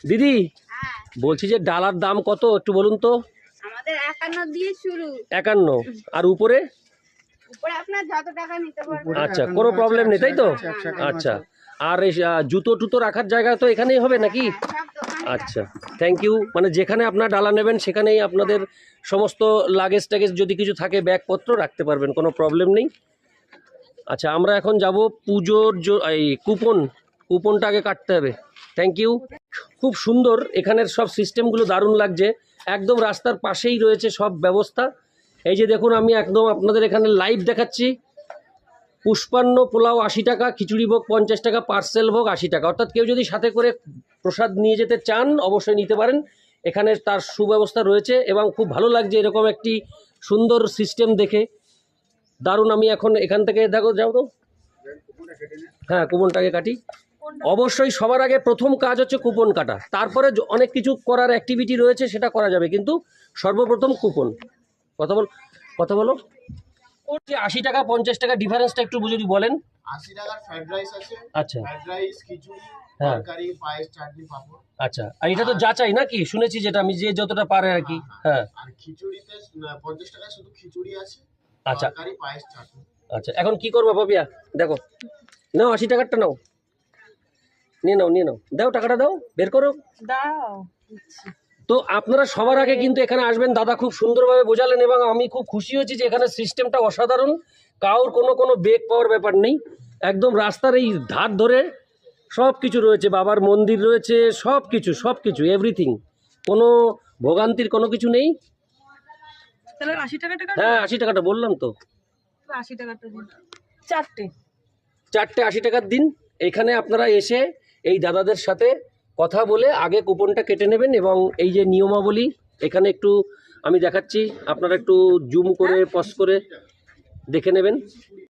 দিদি হ্যাঁ, বলছি যে ডালার দাম কত একটু বলুন তো। আমাদের 51 দিয়ে শুরু। 51 আর উপরে? উপরে আপনার যত টাকা নিতে পারবেন। আচ্ছা, কোনো প্রবলেম নেই তাই তো? না, না, না। আচ্ছা, আর এই জুতো টুতো রাখার জায়গা তো এখানেই হবে নাকি? সব দোকানে আচ্ছা, থ্যাংক ইউ। মানে যেখানে আপনার ডালা নেবেন সেখানেই আপনাদের সমস্ত লাগেজ ট্যাগেজ যদি কিছু থাকে ব্যাগপত্র রাখতে পারবেন, কোনো প্রবলেম নেই। আচ্ছা, আমরা এখন যাব পুজোর এই কুপনটা আগে কাটতে হবে। Thank you. খুব সুন্দর, এখানের সব সিস্টেমগুলো দারুণ লাগছে। একদম রাস্তার পাশেই রয়েছে সব ব্যবস্থা। এই যে দেখুন, আমি একদম আপনাদের এখানে লাইভ দেখাচ্ছি। পুষ্পান্ন পোলাও 80 টাকা, খিচুড়ি ভোগ 50 টাকা, পার্সেল ভোগ 80 টাকা। অর্থাৎ কেউ যদি সাথে করে প্রসাদ নিয়ে যেতে চান অবশ্যই নিতে পারেন। এখানে তার সুব্যবস্থা রয়েছে এবং খুব ভালো লাগছে এরকম একটি সুন্দর সিস্টেম দেখে। দারুণ। আমি এখন এখান থেকে দেখো, যাও তো। হ্যাঁ, কুপনটাকে কাটি। অবশ্যই সবার আগে প্রথম কাজ হচ্ছে কুপন কাটা, তারপরে অনেক কিছু করার অ্যাক্টিভিটি রয়েছে সেটা করা যাবে, কিন্তু সর্বপ্রথম কুপন। কথা বলো। 80 টাকা 50 টাকা ডিফারেন্সটা একটু যদি বলেন। 80 টাকার ফ্রাইড রাইস আছে। আচ্ছা, ফ্রাইড রাইস, খিচুড়ি, হ্যাঁ। তরকারি, পায়েস, চাটনি, পাঁপড়। আচ্ছা, আর এটা তো যাচাই নাকি? শুনেছি, যেটা আমি যে যতটা পারে আর কি। হ্যাঁ, আর খিচুড়িতে 50 টাকা শুধু খিচুড়ি আছে। আচ্ছা তরকারি, পায়েস, চাটনি। আচ্ছা। এখন কি করবো পাপিয়া? দেখো, নাও 80 টাকারটা নাও, নিয়ে নাও, দাও টাকাটা, দাও, বের করো। দাও। তো আপনারা সবার আগে কিন্তু এখানে আসবেন। দাদা খুব সুন্দরভাবে বোঝালেন এবং আমি খুব খুশি হয়েছি যে এখানে সিস্টেমটা অসাধারণ। কারোর কোনো বেগ পাওয়ার ব্যাপার নেই। একদম রাস্তার এই ধার ধরে সব কিছু রয়েছে, বাবার মন্দির রয়েছে, সব কিছু এভরিথিং। কোনো ভোগান্তির কোনো কিছু নেই। তাহলে 80 টাকাটা হ্যাঁ, 80 টাকাটা বললাম তো। 80 টাকাটা দিন। চারটে 80 টাকার দিন। এখানে আপনারা এসে এই দাদাদের সাথে কথা বলে আগে কুপনটা কেটে নেবেন এবং এই যে নিয়মাবলী এখানে একটু আমি দেখাচ্ছি, আপনারা একটু জুম করে পজ করে দেখে নেবেন।